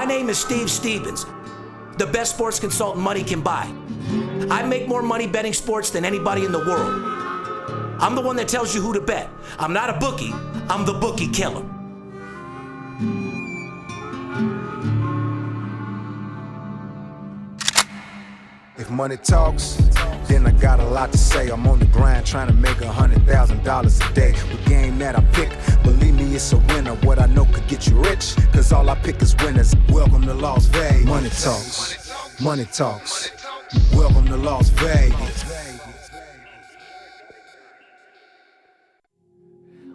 My name is Steve Stevens, the best sports consultant money can buy. I make more money betting sports than anybody in the world. I'm the one that tells you who to bet. I'm not a bookie, I'm the Bookie Killer. If money talks, then I got a lot to say. I'm on the grind trying to make $100,000 a day. The game that I pick, believe me, it's a winner. What I know could get you rich, cause all I pick is winners. Welcome to Las Vegas. Money talks, money talks. Welcome to Las Vegas.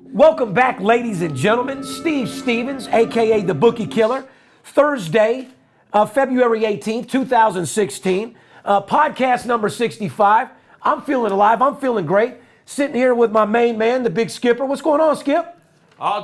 Welcome back, ladies and gentlemen. Steve Stevens, aka the Bookie Killer. Thursday, February 18th, 2016. Podcast number 65. I'm feeling alive. I'm feeling great. Sitting here with my main man, the big Skipper. What's going on, Skip?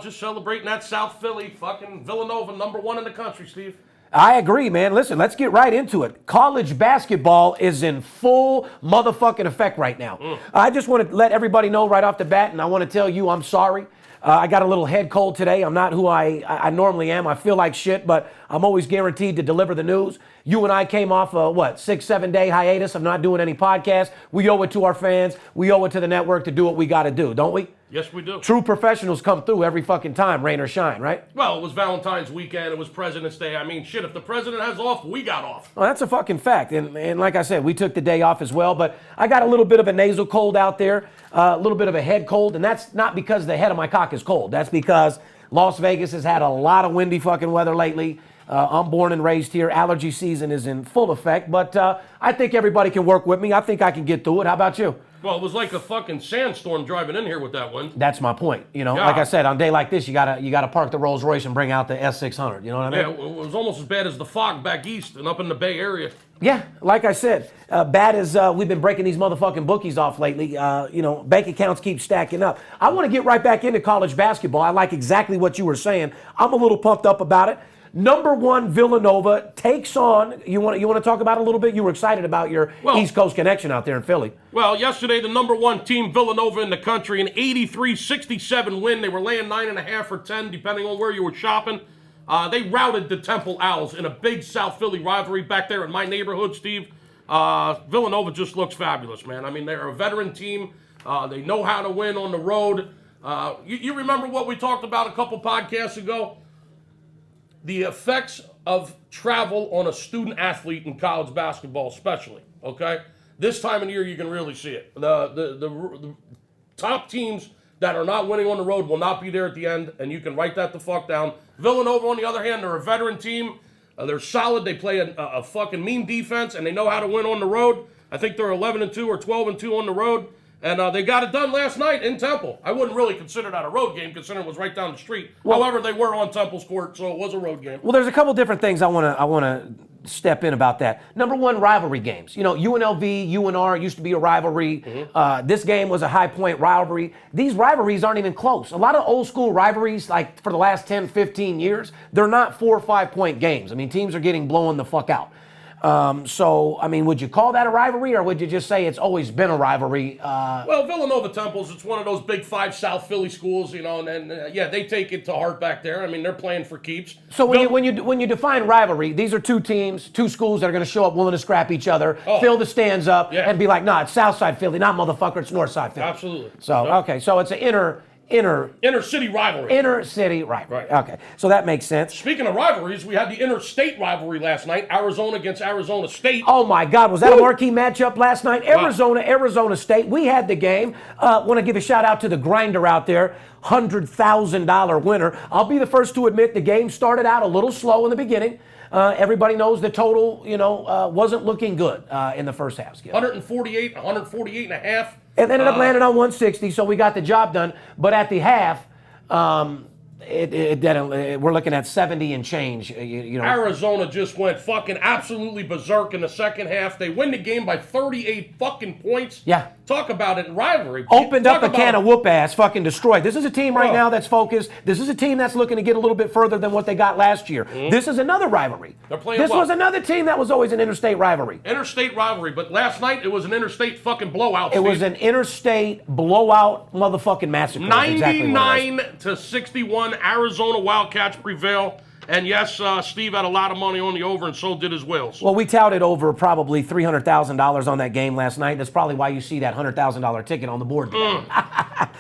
Just celebrating that South Philly, fucking Villanova, #1 in the country, Steve. I agree, man. Listen, let's get right into it. College basketball is in full motherfucking effect right now. I just want to let everybody know right off the bat, and I want to tell you I'm sorry. I got a little head cold today. I'm not who I normally am. I feel like shit, but I'm always guaranteed to deliver the news. You and I came off a, 6-7 day hiatus of not doing any podcasts. We owe it to our fans. We owe it to the network to do what we got to do, don't we? Yes, we do. True professionals come through every fucking time, rain or shine, right? Well, it was Valentine's weekend. It was President's Day. I mean, shit, if the president has off, we got off. Well, that's a fucking fact. And like I said, we took the day off as well. But I got a little bit of a nasal cold out there, a little bit of a head cold. And that's not because the head of my cock is cold. That's because Las Vegas has had a lot of windy fucking weather lately. I'm born and raised here. Allergy season is in full effect. But I think everybody can work with me. I think I can get through it. How about you? Well, it was like a fucking sandstorm driving in here with that wind. That's my point. You know, Yeah. like I said, on a day like this, you gotta park the Rolls Royce and bring out the S600. You know what I mean? Yeah, it was almost as bad as the fog back east and up in the Bay Area. Yeah, like I said, bad as we've been breaking these motherfucking bookies off lately. Bank accounts keep stacking up. I want to get right back into college basketball. I like exactly what you were saying. I'm a little pumped up about it. #1 Villanova takes on. You want to talk about it a little bit? You were excited about your East Coast connection out there in Philly. Well, yesterday the #1 team, Villanova in the country, an 83-67 win. They were laying 9.5 or 10, depending on where you were shopping. They routed the Temple Owls in a big South Philly rivalry back there in my neighborhood, Steve. Villanova just looks fabulous, man. I mean, they're a veteran team. They know how to win on the road. You remember what we talked about a couple podcasts ago? The effects of travel on a student athlete in college basketball, especially. Okay, this time of year you can really see it. The top teams that are not winning on the road will not be there at the end, and you can write that the fuck down. Villanova, on the other hand, they're a veteran team. They're solid. They play a fucking mean defense, and they know how to win on the road. I think they're 11-2 or 12-2 on the road. And they got it done last night in Temple. I wouldn't really consider that a road game, considering it was right down the street. Well, however, they were on Temple's court, so it was a road game. Well, there's a couple different things I want to step in about that. #1, rivalry games. You know, UNLV, UNR used to be a rivalry. This game was a high point rivalry. These rivalries aren't even close. A lot of old school rivalries, like for the last 10, 15 years, they're not 4 or 5 point games. I mean, teams are getting blown the fuck out. So, I mean, would you call that a rivalry, or would you just say it's always been a rivalry? Well, Villanova Temple's, it's one of those big 5 South Philly schools, you know, and yeah, they take it to heart back there. I mean, they're playing for keeps. So when you define rivalry, these are two teams, two schools that are going to show up willing to scrap each other, fill the stands up, and be like, nah, it's Southside Philly, not motherfucker, it's Northside Philly. Absolutely. So, okay, so it's an inner city rivalry. Inner city rivalry. Right. Okay, so that makes sense. Speaking of rivalries, we had the interstate rivalry last night, Arizona against Arizona State. Oh my God, was that a marquee matchup last night? Arizona State. We had the game. Want to give a shout out to the grinder out there, $100,000 winner. I'll be the first to admit the game started out a little slow in the beginning. Everybody knows the total, wasn't looking good in the first half. Skip. 148 and a half. It ended up landing on 160, so we got the job done. But at the half, we're looking at 70 and change. Arizona just went fucking absolutely berserk in the second half. They win the game by 38 fucking points. Yeah. Talk about it in rivalry. Opened up a can of whoop ass, fucking destroyed. This is a team right now that's focused. This is a team that's looking to get a little bit further than what they got last year. This is another rivalry. They're playing This well. was another team that was always an interstate rivalry. Interstate rivalry, but last night it was an interstate fucking blowout. It was an interstate blowout motherfucking massacre. 99-61, Arizona Wildcats prevail. And yes, Steve had a lot of money on the over, and so did his Wales. Well, we touted over probably $300,000 on that game last night. That's probably why you see that $100,000 ticket on the board today.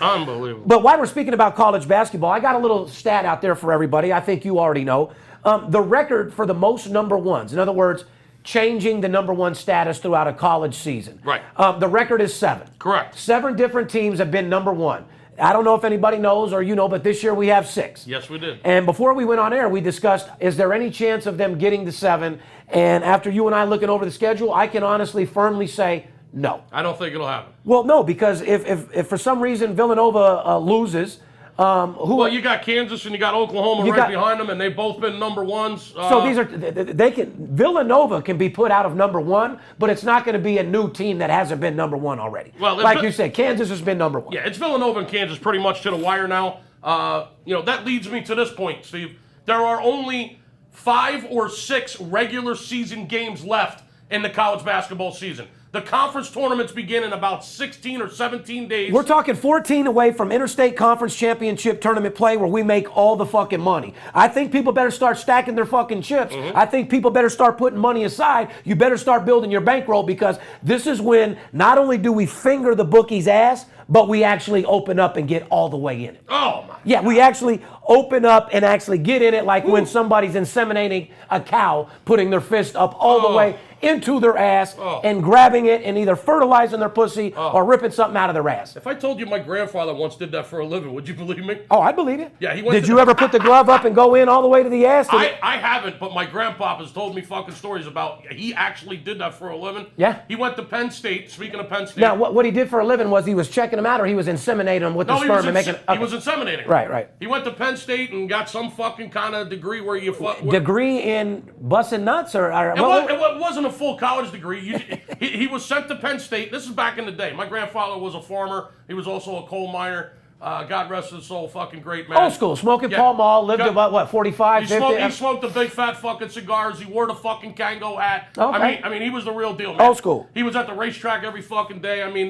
Unbelievable. But while we're speaking about college basketball, I got a little stat out there for everybody. I think you already know. The record for the most number ones, in other words, changing the number one status throughout a college season. Right. The record is 7. Correct. 7 different teams have been number one. I don't know if anybody knows or you know, but this year we have 6. Yes, we did. And before we went on air, we discussed, is there any chance of them getting to 7? And after you and I looking over the schedule, I can honestly, firmly say no. I don't think it'll happen. Well, no, because if for some reason Villanova loses, Well, you got Kansas and you got Oklahoma behind them, and they've both been number ones. So these are Villanova can be put out of number one, but it's not going to be a new team that hasn't been number one already. Well, like you said, Kansas has been number one. Yeah, it's Villanova and Kansas pretty much to the wire now. That leads me to this point, Steve. There are only 5 or 6 regular season games left in the college basketball season. The conference tournaments begin in about 16 or 17 days. We're talking 14 away from interstate conference championship tournament play where we make all the fucking money. I think people better start stacking their fucking chips. Mm-hmm. I think people better start putting money aside. You better start building your bankroll because this is when not only do we finger the bookie's ass, but we actually open up and get all the way in it. Oh, my Yeah, we actually open up and actually get in it like when somebody's inseminating a cow, putting their fist up all the way into their ass and grabbing it and either fertilizing their pussy or ripping something out of their ass. If I told you my grandfather once did that for a living, would you believe me? Oh, I believe it. Yeah, he went Did you ever put the glove up and go in all the way to the ass? I haven't, but my grandpop has told me fucking stories about he actually did that for a living. Yeah. He went to Penn State, speaking of Penn State. Now, what he did for a living was he was checking them out or he was inseminating them with the sperm and making... He was inseminating. Right. He went to Penn State and got some fucking kind of degree where you... Degree in busting nuts or... It wasn't a full college degree. He was sent to Penn State. This is back in the day. My grandfather was a farmer. He was also a coal miner. God rest his soul, fucking great man. Old school, smoking Pall Mall, lived about, what, 45, 50? He smoked the big fat fucking cigars. He wore the fucking Kango hat. Okay. I mean, he was the real deal, man. Old school. He was at the racetrack every fucking day. I mean,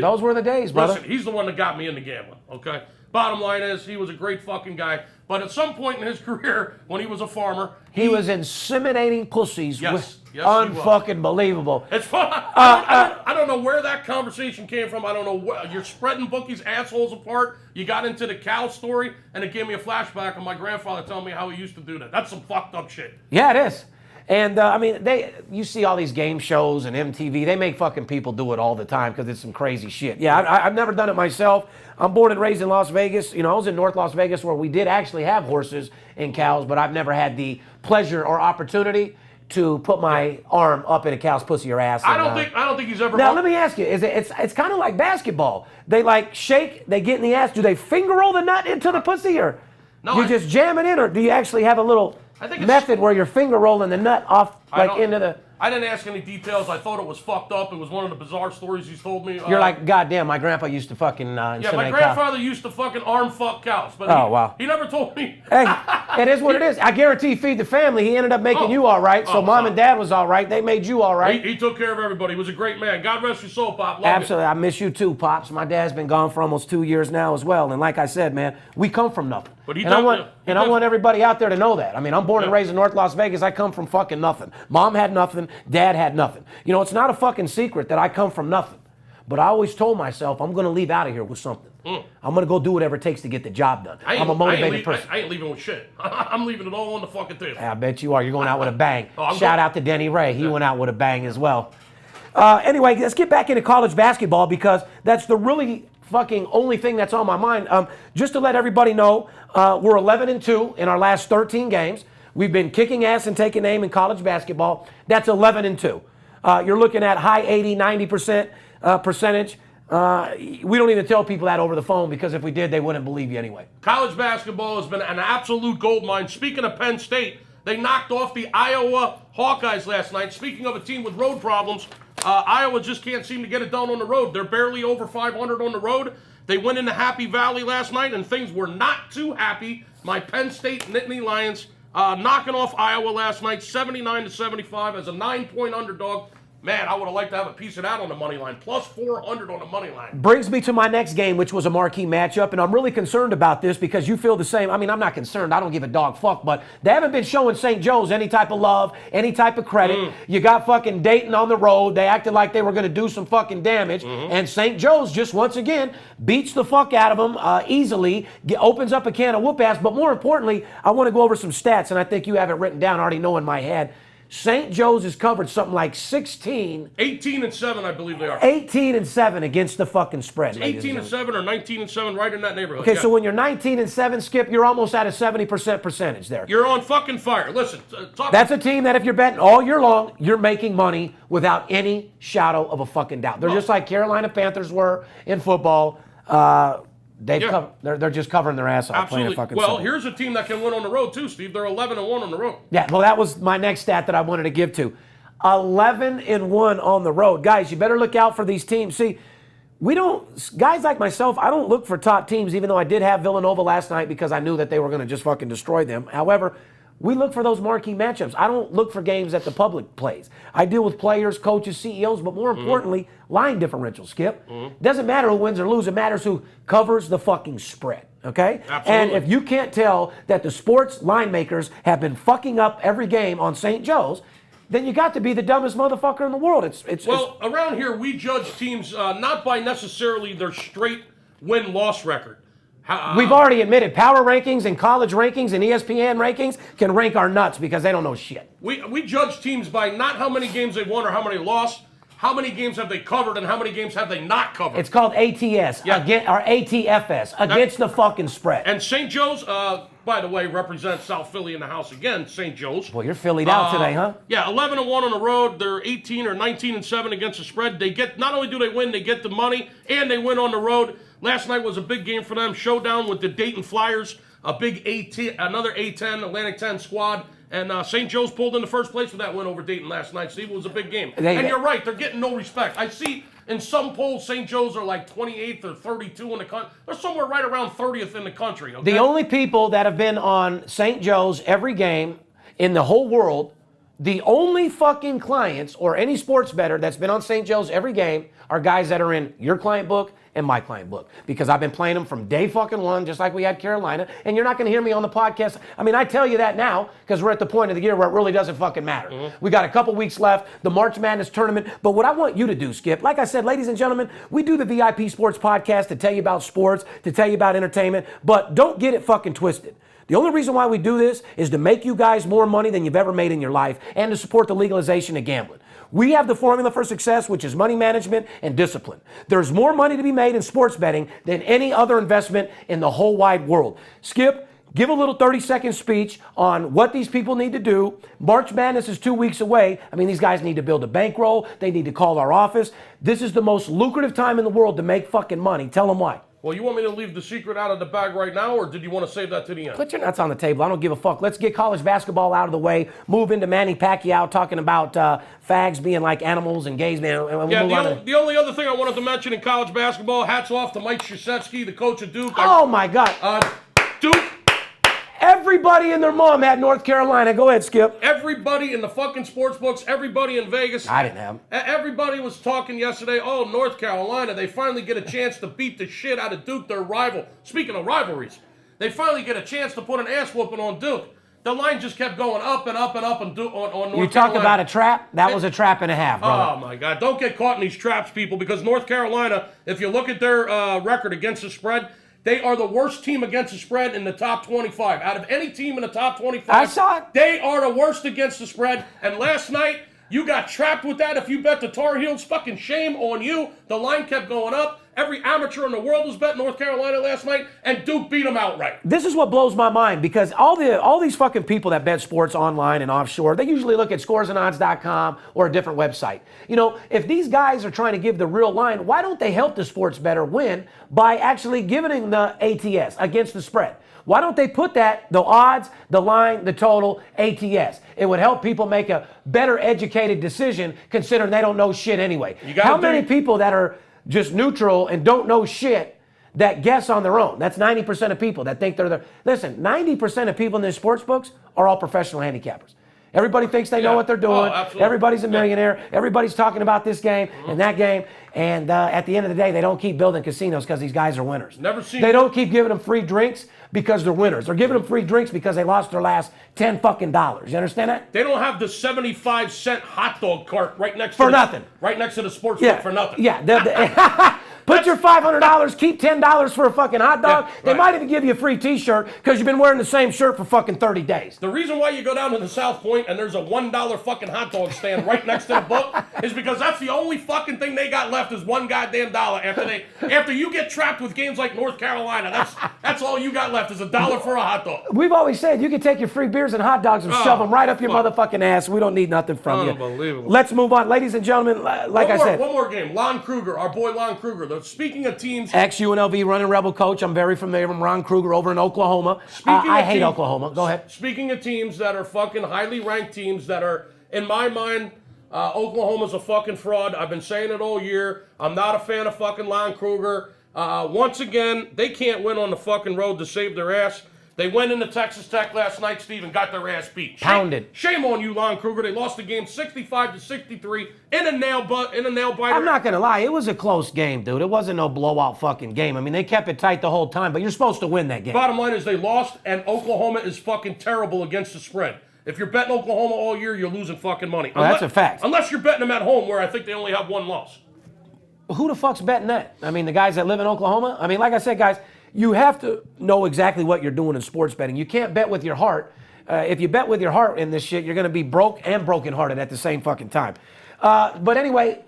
those were the days, brother. Listen, he's the one that got me into gambling, okay? Bottom line is, he was a great fucking guy. But at some point in his career, when he was a farmer... He was inseminating pussies. Yes, unfucking believable. It's fun. I don't know where that conversation came from. I don't know where. You're spreading Bookie's assholes apart. You got into the cow story, and it gave me a flashback of my grandfather telling me how he used to do that. That's some fucked up shit. Yeah, it is. And, I mean, you see all these game shows and MTV. They make fucking people do it all the time because it's some crazy shit. Yeah, I've never done it myself. I'm born and raised in Las Vegas. You know, I was in North Las Vegas where we did actually have horses and cows, but I've never had the pleasure or opportunity to put my arm up in a cow's pussy or ass. I don't think he's ever... Now, let me ask you, it's kind of like basketball. They, like, shake, they get in the ass. Do they finger roll the nut into the pussy, or do you just jam it in, or do you actually have a little... method where you're finger rolling the nut off into the... I didn't ask any details. I thought it was fucked up. It was one of the bizarre stories he's told me. You're like, goddamn, my grandpa used to fucking inseminate Yeah, my grandfather used to fucking arm fuck cows. But wow. He never told me. Hey, it is what it is. I guarantee you feed the family. He ended up making you all right. So mom and dad was all right. They made you all right. He took care of everybody. He was a great man. God rest your soul, Pop. Love Absolutely. I miss you too, Pops. My dad's been gone for almost 2 years now as well. And like I said, man, we come from nothing. But I want everybody out there to know that. I mean, I'm born and raised in North Las Vegas. I come from fucking nothing. Mom had nothing. Dad had nothing. You know, it's not a fucking secret that I come from nothing. But I always told myself, I'm going to leave out of here with something. I'm going to go do whatever it takes to get the job done. I'm a motivated person. I ain't leaving with shit. I'm leaving it all on the fucking table. I bet you are. You're going out with a bang. Shout out to Denny Ray. He went out with a bang as well. Anyway, let's get back into college basketball because that's the really fucking only thing that's on my mind. Just to let everybody know, we're 11-2 in our last 13 games. We've been kicking ass and taking aim in college basketball. That's 11-2. You're looking at high 80, 90% percentage. We don't even tell people that over the phone because if we did, they wouldn't believe you anyway. College basketball has been an absolute goldmine. Speaking of Penn State, they knocked off the Iowa Hawkeyes last night. Speaking of a team with road problems, Iowa just can't seem to get it done on the road. They're barely over 500 on the road. They went into Happy Valley last night, and things were not too happy. My Penn State Nittany Lions knocking off Iowa last night, 79-75 as a 9-point underdog. Man, I would have liked to have a piece of that on the money line. Plus 400 on the money line. Brings me to my next game, which was a marquee matchup, and I'm really concerned about this because you feel the same. I mean, I'm not concerned. I don't give a dog fuck, but they haven't been showing St. Joe's any type of love, any type of credit. You got fucking Dayton on the road. They acted like they were going to do some fucking damage, and St. Joe's just once again beats the fuck out of them easily, opens up a can of whoop ass. But more importantly, I want to go over some stats, and I think you have it written down. I already know in my head. St. Joe's has covered something like 18 and 7, I believe they are. 18 and 7 against the fucking spread. 18 and 7 or 19 and 7, right in that neighborhood. Okay, so when you're 19 and 7, Skip, you're almost at a 70% percentage there. You're on fucking fire. Listen, that's a team that if you're betting all year long, you're making money without any shadow of a fucking doubt. They're just like Carolina Panthers were in football. They're just covering their ass off. Absolutely. Playing Well, here's a team that can win on the road too, Steve. They're 11 and 1 on the road. Yeah, well, that was my next stat that I wanted to give to. 11 and 1 on the road. Guys, you better look out for these teams. See, guys like myself, I don't look for top teams, even though I did have Villanova last night because I knew that they were going to just fucking destroy them. However, we look for those marquee matchups. I don't look for games that the public plays. I deal with players, coaches, CEOs, but more importantly, line differential, Skip. Doesn't matter who wins or loses. It matters who covers the fucking spread, okay? Absolutely. And if you can't tell that the sports line makers have been fucking up every game on St. Joe's, then you got to be the dumbest motherfucker in the world. Well, around here, we judge teams not by necessarily their straight win-loss record. We've already admitted power rankings and college rankings and ESPN rankings can rank our nuts because they don't know shit. We judge teams by not how many games they won or how many lost, how many games have they covered and how many games have they not covered. It's called ATS, or ATFS, against the fucking spread. And St. Joe's, by the way, represents South Philly in the house again, St. Joe's. Well, you're Phillied out today, huh? Yeah, 11 and 1 on the road. They're 18 or 19 and 7 against the spread. They get, not only do they win, they get the money and they win on the road. Last night was a big game for them. Showdown with the Dayton Flyers, a big another A-10, Atlantic 10 squad. And St. Joe's pulled into first place with that win over Dayton last night. Steve, it was a big game. And you're right, they're getting no respect. I see in some polls St. Joe's are like 28th or 32 in the country. They're somewhere right around 30th in the country. Okay? The only people that have been on St. Joe's every game in the whole world, the only fucking clients or any sports bettor that's been on St. Joe's every game are guys that are in your client book and my client book, because I've been playing them from day fucking one, just like we had Carolina, and you're not going to hear me on the podcast. I mean, I tell you that now because we're at the point of the year where it really doesn't fucking matter. We got a couple weeks left, the March Madness tournament, but what I want you to do, Skip, like I said, ladies and gentlemen, we do the VIP Sports Podcast to tell you about sports, to tell you about entertainment, but don't get it fucking twisted. The only reason why we do this is to make you guys more money than you've ever made in your life and to support the legalization of gambling. We have the formula for success, which is money management and discipline. There's more money to be made in sports betting than any other investment in the whole wide world. Skip, give a little 30-second speech on what these people need to do. March Madness is 2 weeks away. I mean, these guys need to build a bankroll. They need to call our office. This is the most lucrative time in the world to make fucking money. Tell them why. Well, you want me to leave the secret out of the bag right now, or did you want to save that to the end? Put your nuts on the table. I don't give a fuck. Let's get college basketball out of the way. Move into Manny Pacquiao talking about fags being like animals and gays, man. The only other thing I wanted to mention in college basketball, hats off to Mike Krzyzewski, the coach of Duke. Oh, my God. Duke. Everybody and their mom had North Carolina. Go ahead, Skip. Everybody in the fucking sports books, everybody in Vegas. I didn't have them. Everybody was talking yesterday, oh, North Carolina, they finally get a chance to beat the shit out of Duke, their rival. Speaking of rivalries, they finally get a chance to put an ass whooping on Duke. The line just kept going up and up and up on North Carolina. You talk about a trap? That was a trap and a half, brother. Oh, my God. Don't get caught in these traps, people, because North Carolina, if you look at their record against the spread, they are the worst team against the spread in the top 25. Out of any team in the top 25, I saw it. They are the worst against the spread. And last night, you got trapped with that. If you bet the Tar Heels, fucking shame on you. The line kept going up. Every amateur in the world was betting North Carolina last night, and Duke beat them outright. This is what blows my mind, because all these fucking people that bet sports online and offshore, they usually look at scoresandodds.com or a different website. You know, if these guys are trying to give the real line, why don't they help the sports bettor win by actually giving the ATS against the spread? Why don't they put that, the odds, the line, the total, ATS? It would help people make a better educated decision, considering they don't know shit anyway. How many people that are just neutral and don't know shit that guess on their own? That's 90% of people that think they're there. Listen, 90% of people in the sports books are all professional handicappers. Everybody thinks they know what they're doing. Everybody's a millionaire. Everybody's talking about this game and that game. And at the end of the day, they don't keep building casinos because these guys are winners. Never seen. They don't keep giving them free drinks because they're winners. They're giving them free drinks because they lost their last $10 fucking dollars. You understand that? They don't have the 75-cent hot dog cart right next For to nothing. Right next to the sports book for nothing. Yeah. Put your $500, keep $10 for a fucking hot dog. Yeah, right. They might even give you a free t-shirt because you've been wearing the same shirt for fucking 30 days. The reason why you go down to the South Point and there's a $1 fucking hot dog stand right next to the book is because that's the only fucking thing they got left is one goddamn dollar. After you get trapped with games like North Carolina, that's all you got left is $1 for a hot dog. We've always said you can take your free beers and hot dogs and shove them right up your motherfucking ass. We don't need nothing from you. Unbelievable. Let's move on. Ladies and gentlemen, like I said. One more game. Lon Kruger, our boy Lon Kruger. Speaking of teams. Ex-UNLV running Rebel coach. I'm very familiar with Ron Kruger over in Oklahoma. I hate Oklahoma. Go ahead. Speaking of teams that are fucking highly ranked teams that are, in my mind, Oklahoma's a fucking fraud. I've been saying it all year. I'm not a fan of fucking Lon Kruger. Once again, they can't win on the fucking road to save their ass. They went into Texas Tech last night, Steve, and got their ass beat. Pounded. Shame on you, Lon Kruger. They lost the game 65-63 in a nail biter. I'm not gonna lie, it was a close game, dude. It wasn't no blowout fucking game. I mean, they kept it tight the whole time, but you're supposed to win that game. Bottom line is they lost, and Oklahoma is fucking terrible against the spread. If you're betting Oklahoma all year, you're losing fucking money. That's a fact. Unless you're betting them at home, where I think they only have one loss. Who the fuck's betting that? I mean, the guys that live in Oklahoma? I mean, like I said, guys, you have to know exactly what you're doing in sports betting. You can't bet with your heart. If you bet with your heart in this shit, you're going to be broke and brokenhearted at the same fucking time. But anyway,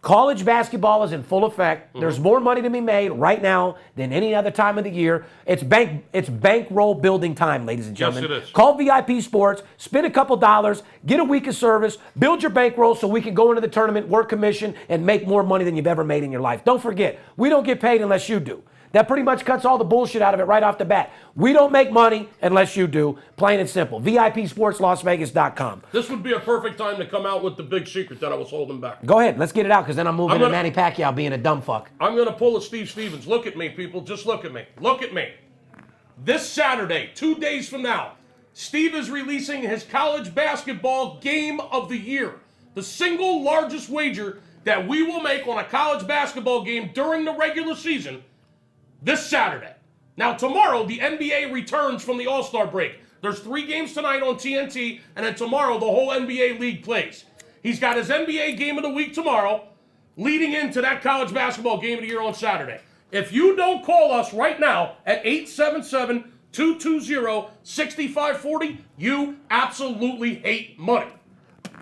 college basketball is in full effect. There's more money to be made right now than any other time of the year. It's bankroll building time, ladies and gentlemen. Yes, it is. Call VIP Sports, spend a couple dollars, get a week of service, build your bankroll so we can go into the tournament, work commission, and make more money than you've ever made in your life. Don't forget, we don't get paid unless you do. That pretty much cuts all the bullshit out of it right off the bat. We don't make money unless you do, plain and simple. VIPSportsLasVegas.com. This would be a perfect time to come out with the big secret that I was holding back. Go ahead, let's get it out, because then I'm moving to Manny Pacquiao being a dumb fuck. I'm going to pull a Steve Stevens. Look at me, people. Just look at me. Look at me. This Saturday, 2 days from now, Steve is releasing his college basketball game of the year. The single largest wager that we will make on a college basketball game during the regular season this Saturday. Now, tomorrow, the NBA returns from the All-Star break. There's 3 games tonight on TNT, and then tomorrow, the whole NBA league plays. He's got his NBA game of the week tomorrow, leading into that college basketball game of the year on Saturday. If you don't call us right now at 877-220-6540, you absolutely hate money.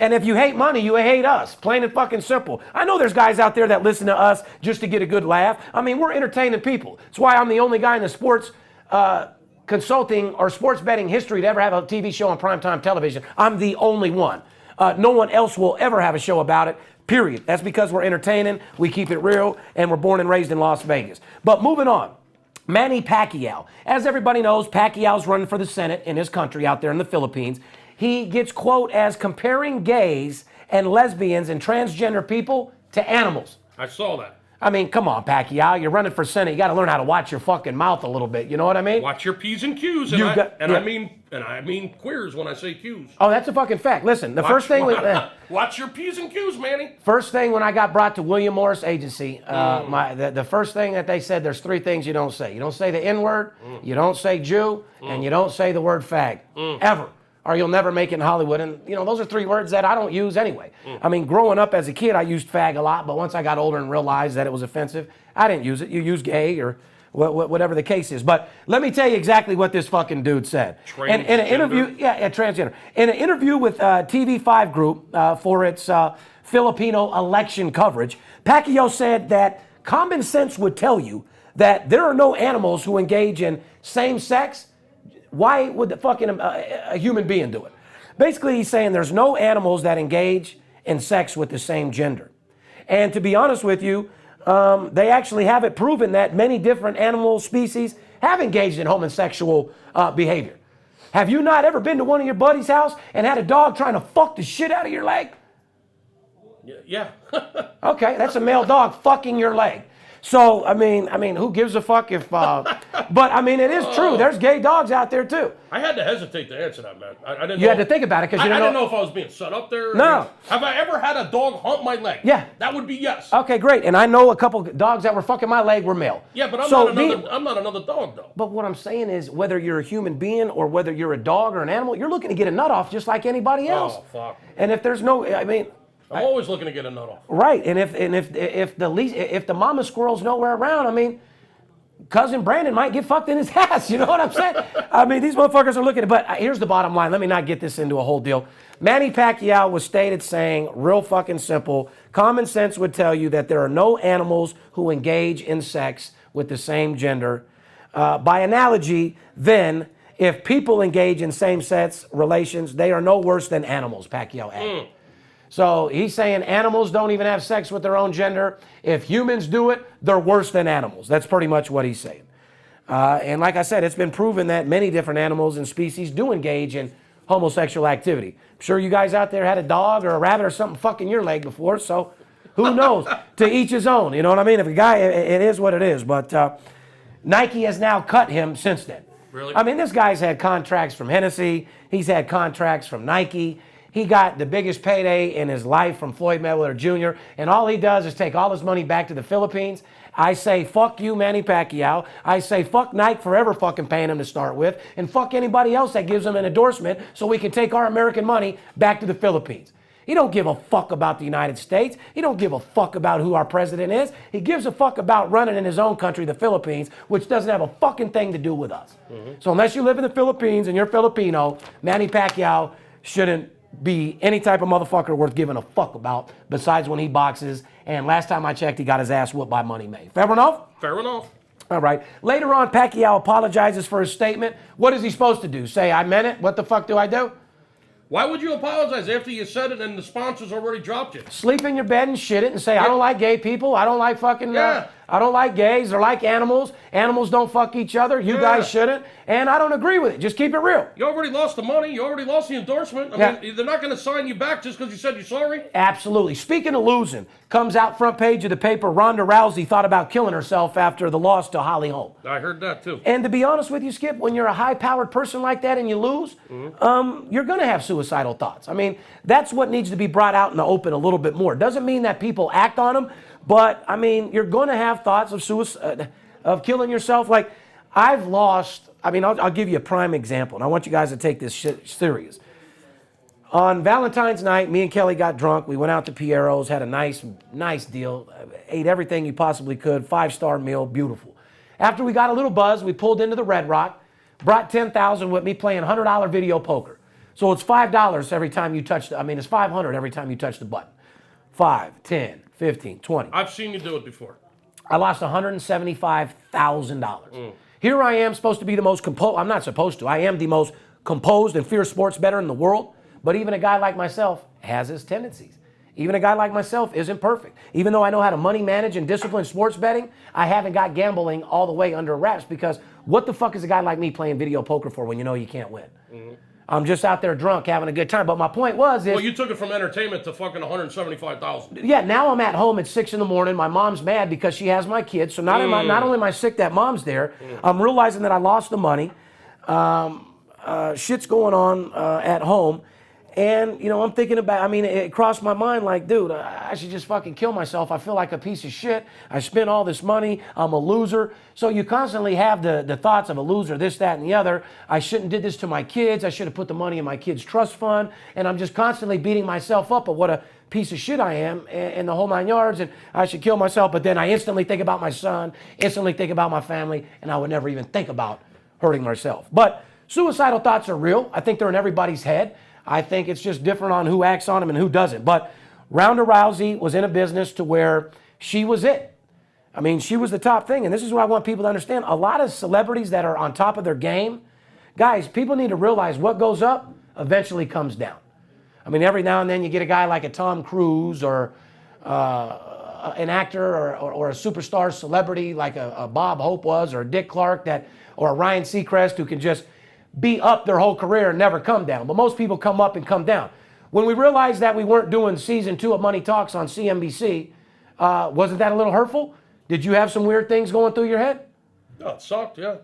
And if you hate money, you hate us. Plain and fucking simple. I know there's guys out there that listen to us just to get a good laugh. I mean, we're entertaining people. That's why I'm the only guy in the sports consulting or sports betting history to ever have a TV show on primetime television. I'm the only one. No one else will ever have a show about it, period. That's because we're entertaining, we keep it real, and we're born and raised in Las Vegas. But moving on. Manny Pacquiao. As everybody knows, Pacquiao's running for the Senate in his country out there in the Philippines. He gets quote as comparing gays and lesbians and transgender people to animals. I saw that. I mean, come on, Pacquiao. You're running for Senate. You got to learn how to watch your fucking mouth a little bit. You know what I mean? Watch your P's and Q's. I mean queers when I say Q's. Oh, that's a fucking fact. Listen, watch your P's and Q's, Manny. First thing when I got brought to William Morris Agency, the first thing that they said, there's 3 things you don't say. You don't say the N-word, you don't say Jew, and you don't say the word fag. Ever. Or you'll never make it in Hollywood. And, you know, those are 3 words that I don't use anyway. I mean, growing up as a kid, I used fag a lot, but once I got older and realized that it was offensive, I didn't use it. You use gay or whatever the case is. But let me tell you exactly what this fucking dude said. In an interview, transgender. In an interview with TV5 Group for its Filipino election coverage, Pacquiao said that common sense would tell you that there are no animals who engage in same-sex. Why would the fucking a human being do it? Basically, he's saying there's no animals that engage in sex with the same gender. And to be honest with you, they actually have it proven that many different animal species have engaged in homosexual behavior. Have you not ever been to one of your buddy's house and had a dog trying to fuck the shit out of your leg? Yeah. Okay, that's a male dog fucking your leg. So, I mean, who gives a fuck if But I mean, it is true. There's gay dogs out there too. I had to hesitate to answer that, man. I didn't. You had to think about it because you I didn't didn't know if I was being set up there. No. Have I ever had a dog hump my leg? Yeah. That would be yes. Okay, great. And I know a couple dogs that were fucking my leg were male. Yeah, but I'm not another dog though. But what I'm saying is, whether you're a human being or whether you're a dog or an animal, you're looking to get a nut off just like anybody else. Oh fuck. And if there's no, I mean. I'm always looking to get a nut off. Right, and if the mama squirrel's nowhere around, I mean, cousin Brandon might get fucked in his ass. You know what I'm saying? I mean, these motherfuckers are looking at it. But here's the bottom line. Let me not get this into a whole deal. Manny Pacquiao was stated saying, real fucking simple, common sense would tell you that there are no animals who engage in sex with the same gender. By analogy, then, if people engage in same-sex relations, they are no worse than animals, Pacquiao added. So he's saying animals don't even have sex with their own gender. If humans do it, they're worse than animals. That's pretty much what he's saying. And like I said, it's been proven that many different animals and species do engage in homosexual activity. I'm sure you guys out there had a dog or a rabbit or something fucking your leg before, so who knows? To each his own, you know what I mean? If a guy, it is what it is. But Nike has now cut him since then. Really? I mean, this guy's had contracts from Hennessy. He's had contracts from Nike. He got the biggest payday in his life from Floyd Mayweather Jr., and all he does is take all his money back to the Philippines. I say, fuck you, Manny Pacquiao. I say, fuck Nike for ever fucking paying him to start with, and fuck anybody else that gives him an endorsement so we can take our American money back to the Philippines. He don't give a fuck about the United States. He don't give a fuck about who our president is. He gives a fuck about running in his own country, the Philippines, which doesn't have a fucking thing to do with us. So unless you live in the Philippines and you're Filipino, Manny Pacquiao shouldn't be any type of motherfucker worth giving a fuck about besides when he boxes. And last time I checked, he got his ass whooped by Money May. Fair enough? Fair enough. All right. Later on, Pacquiao apologizes for his statement. What is he supposed to do? Say, I meant it? What the fuck do I do? Why would you apologize after you said it and the sponsors already dropped you? Sleep in your bed and shit it and say, I don't like gay people. I don't like fucking, Yeah. I don't like gays. They're like animals. Animals don't fuck each other. You guys shouldn't. And I don't agree with it. Just keep it real. You already lost the money. You already lost the endorsement. I mean, they're not going to sign you back just because you said you're sorry. Absolutely. Speaking of losing, comes out front page of the paper, Ronda Rousey thought about killing herself after the loss to Holly Holm. I heard that too. And to be honest with you, Skip, when you're a high-powered person like that and you lose, you're going to have suicidal thoughts. I mean, that's what needs to be brought out in the open a little bit more. Doesn't mean that people act on them, but, I mean, you're going to have thoughts of suicide, of killing yourself. Like, I've lost, I mean, I'll give you a prime example, and I want you guys to take this shit serious. On Valentine's night, me and Kelly got drunk. We went out to Piero's, had a nice deal, ate everything you possibly could, 5-star meal, beautiful. After we got a little buzz, we pulled into the Red Rock, brought 10,000 with me playing $100 video poker. So it's $5 every time you touch it's $500 every time you touch the button. 5, 10, 15, 20. I've seen you do it before. I lost $175,000. Here I am supposed to be the most composed, I'm not supposed to, I am the most composed and fierce sports bettor in the world, but even a guy like myself has his tendencies. Even a guy like myself isn't perfect. Even though I know how to money manage and discipline sports betting, I haven't got gambling all the way under wraps because what the fuck is a guy like me playing video poker for when you know you can't win? I'm just out there drunk having a good time. But my point was well, you took it from entertainment to fucking $175,000. Yeah, now I'm at home at 6 in the morning. My mom's mad because she has my kids. So not only am I sick that mom's there, I'm realizing that I lost the money. Shit's going on at home. And, you know, I'm thinking about, I mean, it crossed my mind like, dude, I should just fucking kill myself. I feel like a piece of shit. I spent all this money. I'm a loser. So you constantly have the thoughts of a loser, this, that, and the other. I shouldn't did this to my kids. I should have put the money in my kids' trust fund. And I'm just constantly beating myself up of what a piece of shit I am and the whole 9 yards. And I should kill myself. But then I instantly think about my son, instantly think about my family, and I would never even think about hurting myself. But suicidal thoughts are real. I think they're in everybody's head. I think it's just different on who acts on them and who doesn't. But Ronda Rousey was in a business to where she was it. I mean, she was the top thing. And this is what I want people to understand. A lot of celebrities that are on top of their game, guys, people need to realize what goes up eventually comes down. I mean, every now and then you get a guy like a Tom Cruise or an actor or a superstar celebrity like a Bob Hope was or a Dick Clark or a Ryan Seacrest who can just be up their whole career and never come down. But most people come up and come down. When we realized that we weren't doing season 2 of Money Talks on CNBC, wasn't that a little hurtful? Did you have some weird things going through your head? Oh, it sucked, yeah.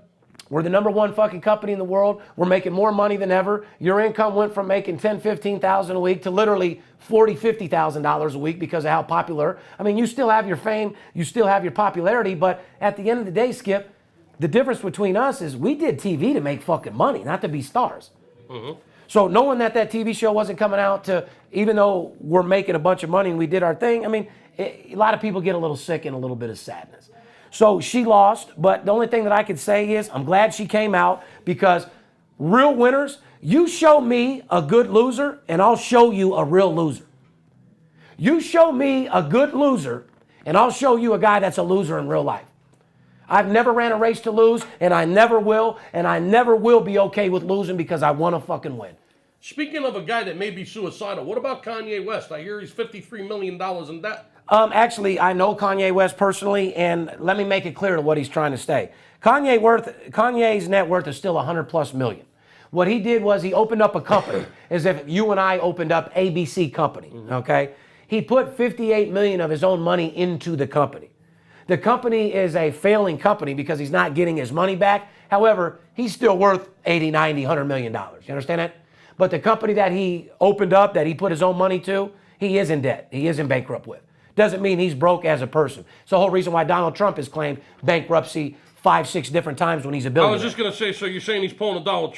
We're the number one fucking company in the world. We're making more money than ever. Your income went from making $10,000, $15,000 a week to literally $40,000, $50,000 a week because of how popular. I mean, you still have your fame, you still have your popularity, but at the end of the day, Skip, the difference between us is we did TV to make fucking money, not to be stars. So knowing that TV show wasn't coming out to, even though we're making a bunch of money and we did our thing, I mean, a lot of people get a little sick and a little bit of sadness. So she lost, but the only thing that I could say is I'm glad she came out because real winners, you show me a good loser and I'll show you a real loser. You show me a good loser and I'll show you a guy that's a loser in real life. I've never ran a race to lose and I never will be okay with losing because I want to fucking win. Speaking of a guy that may be suicidal, what about Kanye West? I hear he's $53 million in debt. Actually, I know Kanye West personally, and let me make it clear to what he's trying to say. Kanye's net worth is still $100+ million. What he did was he opened up a company, as if you and I opened up ABC Company, okay? He put $58 million of his own money into the company. The company is a failing company because he's not getting his money back. However, he's still worth $80, $90, $100 million. You understand that? But the company that he opened up, that he put his own money to, he is in debt. He is in bankrupt with. Doesn't mean he's broke as a person. It's the whole reason why Donald Trump has claimed bankruptcy 5-6 different times when he's a billionaire. I was just going to say, so you're saying he's pulling a Donald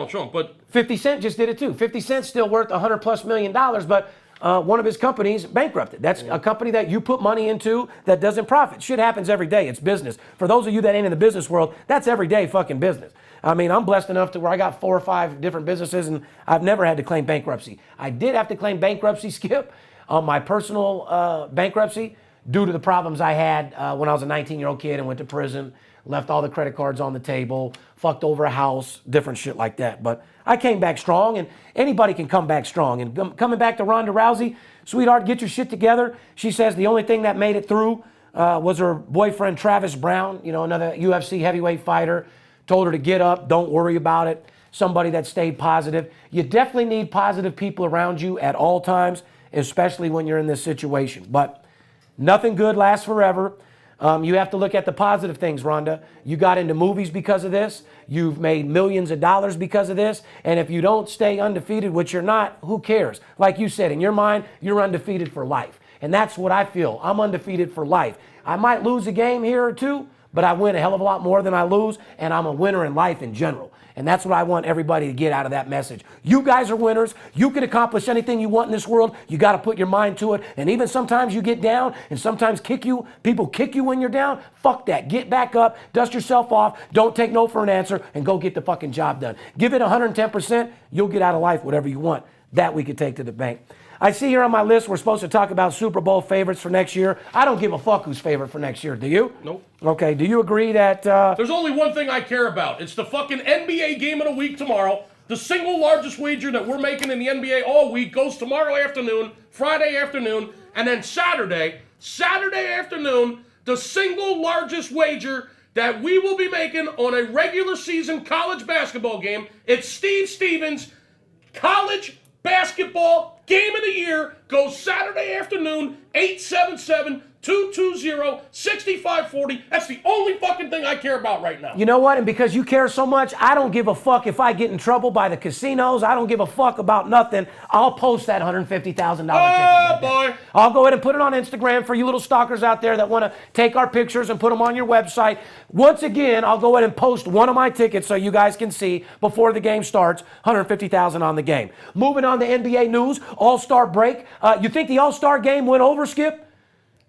Trump, but 50 Cent just did it too. 50 Cent's still worth $100+ million, but one of his companies bankrupted. That's a company that you put money into that doesn't profit. Shit happens every day. It's business. For those of you that ain't in the business world, that's everyday fucking business. I mean, I'm blessed enough to where I got 4 or 5 different businesses and I've never had to claim bankruptcy. I did have to claim bankruptcy, Skip, on my personal bankruptcy due to the problems I had when I was a 19-year-old kid and went to prison, left all the credit cards on the table, fucked over a house, different shit like that. But I came back strong, and anybody can come back strong. And coming back to Ronda Rousey, sweetheart, get your shit together. She says the only thing that made it through was her boyfriend, Travis Brown, you know, another UFC heavyweight fighter, told her to get up, don't worry about it. Somebody that stayed positive. You definitely need positive people around you at all times, especially when you're in this situation. But nothing good lasts forever. You have to look at the positive things, Rhonda. You got into movies because of this. You've made millions of dollars because of this. And if you don't stay undefeated, which you're not, who cares? Like you said, in your mind, you're undefeated for life. And that's what I feel. I'm undefeated for life. I might lose a game here or two, but I win a hell of a lot more than I lose. And I'm a winner in life in general. And that's what I want everybody to get out of that message. You guys are winners. You can accomplish anything you want in this world. You got to put your mind to it. And even sometimes you get down and sometimes people kick you when you're down. Fuck that. Get back up, dust yourself off. Don't take no for an answer and go get the fucking job done. Give it 110%. You'll get out of life whatever you want. That we could take to the bank. I see here on my list we're supposed to talk about Super Bowl favorites for next year. I don't give a fuck who's favorite for next year. Do you? Nope. Okay. Do you agree that... There's only one thing I care about. It's the fucking NBA game of the week tomorrow. The single largest wager that we're making in the NBA all week goes tomorrow afternoon, Friday afternoon, and then Saturday afternoon, the single largest wager that we will be making on a regular season college basketball game. It's Steve Stevens' college basketball game of the year, goes Saturday afternoon, 877-220-6540. That's the only fucking thing I care about right now. You know what? And because you care so much, I don't give a fuck if I get in trouble by the casinos. I don't give a fuck about nothing. I'll post that $150,000 ticket. Oh, boy. I'll go ahead and put it on Instagram for you little stalkers out there that want to take our pictures and put them on your website. Once again, I'll go ahead and post one of my tickets so you guys can see before the game starts, $150,000 on the game. Moving on to NBA news, All-Star break. You think the All-Star game went over, Skip?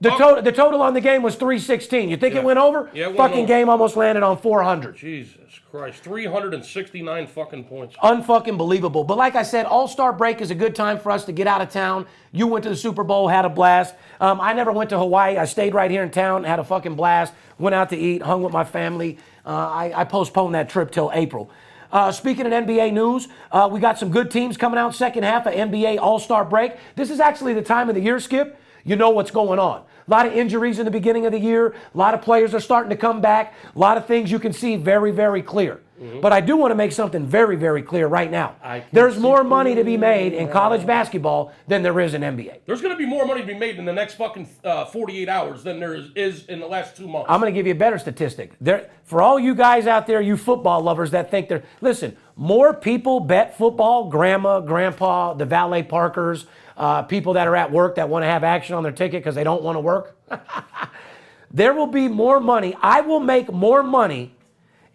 The total on the game was 316. You think it went over? Yeah, it went fucking over. Game almost landed on 400. Jesus Christ, 369 fucking points. Unfucking believable. But like I said, All-Star break is a good time for us to get out of town. You went to the Super Bowl, had a blast. I never went to Hawaii. I stayed right here in town, had a fucking blast. Went out to eat, hung with my family. I postponed that trip till April. Speaking of NBA news, we got some good teams coming out second half of NBA All-Star break. This is actually the time of the year, Skip. You know what's going on. A lot of injuries in the beginning of the year. A lot of players are starting to come back. A lot of things you can see very, very clear. But I do want to make something very, very clear right now. There's more money to be made in college basketball than there is in NBA. There's going to be more money to be made in the next fucking 48 hours than there is in the last 2 months. I'm going to give you a better statistic. For all you guys out there, you football lovers that think listen, more people bet football, grandma, grandpa, the valet parkers, people that are at work that want to have action on their ticket because they don't want to work. There will be more money. I will make more money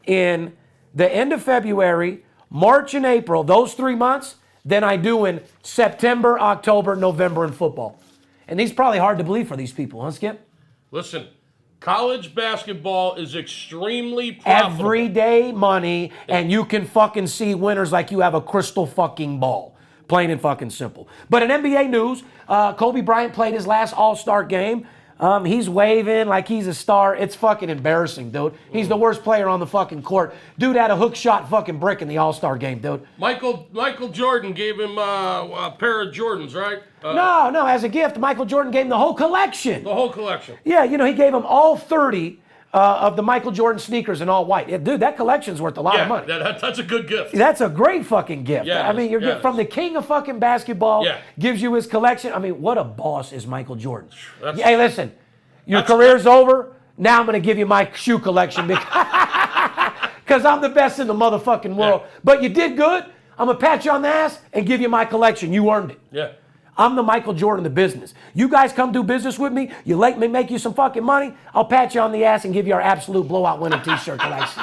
in the end of February, March and April, those 3 months, than I do in September, October, November in football. And these are probably hard to believe for these people, huh, Skip? Listen, college basketball is extremely profitable. Everyday money, and you can fucking see winners like you have a crystal fucking ball. Plain and fucking simple. But in NBA news, Kobe Bryant played his last All-Star game. He's waving like he's a star. It's fucking embarrassing, dude. He's the worst player on the fucking court. Dude had a hook shot fucking brick in the All-Star game, dude. Michael Jordan gave him a pair of Jordans, right? No, as a gift, Michael Jordan gave him the whole collection. The whole collection. Yeah, he gave him all 30 of the Michael Jordan sneakers in all white. Yeah, dude, that collection's worth a lot of money. That's a good gift. That's a great fucking gift. Yeah, I mean, you're getting from the king of fucking basketball, gives you his collection. I mean, what a boss is Michael Jordan. Hey, listen, your career's over. Now I'm going to give you my shoe collection because I'm the best in the motherfucking world. Yeah. But you did good. I'm going to pat you on the ass and give you my collection. You earned it. Yeah. I'm the Michael Jordan of the business. You guys come do business with me. You let me make you some fucking money. I'll pat you on the ass and give you our absolute blowout winning t-shirt collection.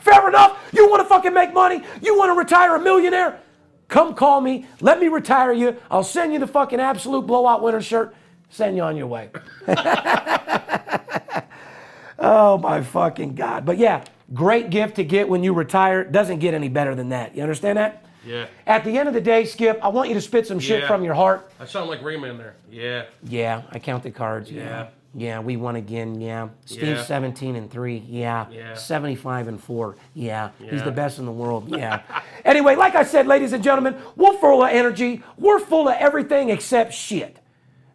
Fair enough. You want to fucking make money? You want to retire a millionaire? Come call me. Let me retire you. I'll send you the fucking absolute blowout winner shirt. Send you on your way. Oh my fucking God. But yeah, great gift to get when you retire. Doesn't get any better than that. You understand that? Yeah. At the end of the day, Skip, I want you to spit some shit from your heart. I sound like Rayman there. Yeah. Yeah, I count the cards. Yeah. Yeah, we won again. Yeah. Steve's 17-3. Yeah. 75-4. Yeah. He's the best in the world. Yeah. Anyway, like I said, ladies and gentlemen, we're full of energy. We're full of everything except shit.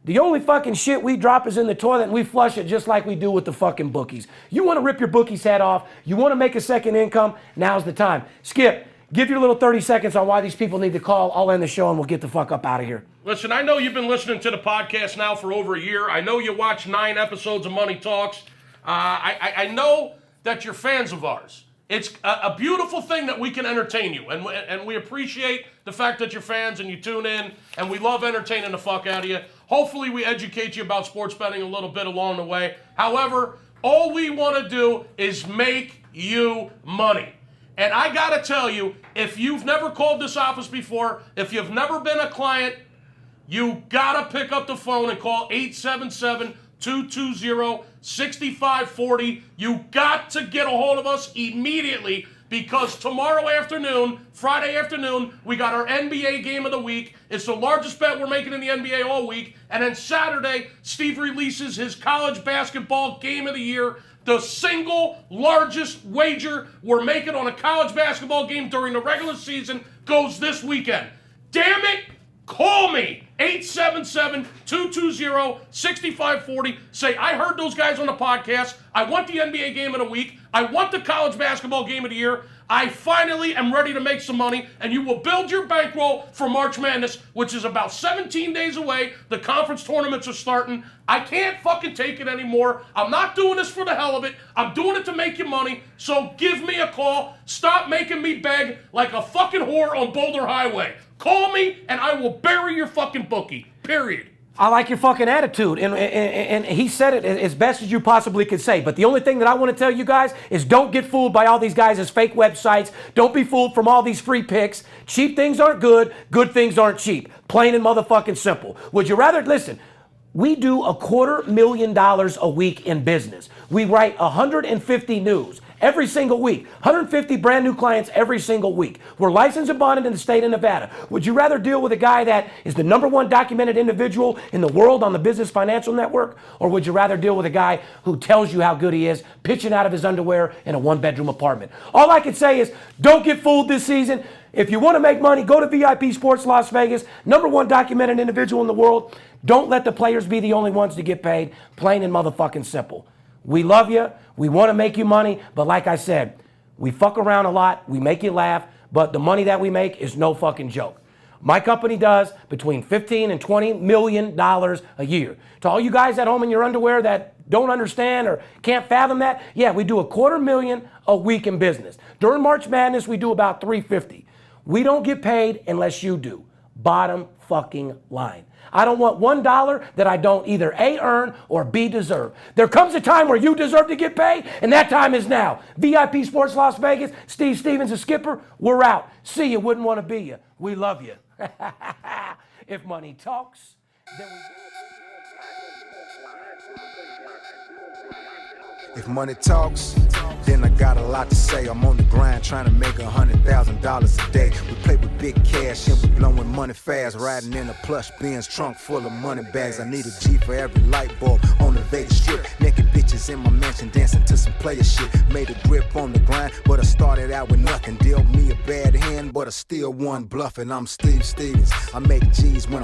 The only fucking shit we drop is in the toilet and we flush it just like we do with the fucking bookies. You want to rip your bookie's head off? You want to make a second income? Now's the time. Skip, give your little 30 seconds on why these people need to call. I'll end the show and we'll get the fuck up out of here. Listen, I know you've been listening to the podcast now for over a year. I know you watch 9 episodes of Money Talks. I know that you're fans of ours. It's a beautiful thing that we can entertain you, and we appreciate the fact that you're fans and you tune in, and we love entertaining the fuck out of you. Hopefully we educate you about sports betting a little bit along the way. However, all we want to do is make you money. And I got to tell you, if you've never called this office before, if you've never been a client, you got to pick up the phone and call 877-220-6540. You got to get a hold of us immediately because tomorrow afternoon, Friday afternoon, we got our NBA game of the week. It's the largest bet we're making in the NBA all week. And then Saturday, Steve releases his college basketball game of the year. The single largest wager we're making on a college basketball game during the regular season goes this weekend. Damn it! Call me, 877-220-6540. Say, I heard those guys on the podcast. I want the NBA game of the week. I want the college basketball game of the year. I finally am ready to make some money, and you will build your bankroll for March Madness, which is about 17 days away. The conference tournaments are starting. I can't fucking take it anymore. I'm not doing this for the hell of it. I'm doing it to make you money, so give me a call. Stop making me beg like a fucking whore on Boulder Highway. Call me, and I will bury your fucking bookie, period. I like your fucking attitude, and he said it as best as you possibly could say. But the only thing that I want to tell you guys is don't get fooled by all these guys' fake websites. Don't be fooled from all these free picks. Cheap things aren't good. Good things aren't cheap. Plain and motherfucking simple. Would you rather, listen, we do $250,000 a week in business. We write 150 news. every single week. 150 brand new clients every single week. We're licensed and bonded in the state of Nevada. Would you rather deal with a guy that is the #1 documented individual in the world on the Business Financial Network? Or would you rather deal with a guy who tells you how good he is, pitching out of his underwear in a 1-bedroom apartment? All I can say is, don't get fooled this season. If you want to make money, go to VIP Sports Las Vegas, #1 documented individual in the world. Don't let the players be the only ones to get paid. Plain and motherfucking simple. We love you. We want to make you money. But like I said, we fuck around a lot. We make you laugh. But the money that we make is no fucking joke. My company does between $15 and $20 million a year. To all you guys at home in your underwear that don't understand or can't fathom that, yeah, we do $250,000 a week in business. During March Madness, we do about $350,000. We don't get paid unless you do. Bottom fucking line. I don't want $1 that I don't either A, earn or B, deserve. There comes a time where you deserve to get paid, and that time is now. VIP Sports Las Vegas, Steve Stevens, the skipper, we're out. See you, wouldn't want to be you. We love you. If money talks, then we... If money talks, then I got a lot to say. I'm on the grind trying to make $100,000 a day. We play with big cash and we blowing money fast. Riding in a plush Benz trunk full of money bags. I need a G for every light bulb on the Vegas Strip. Naked bitches in my mansion dancing to some player shit. Made a grip on the grind, but I started out with nothing. Dealt me a bad hand, but I still won bluffing. I'm Steve Stevens. I make G's when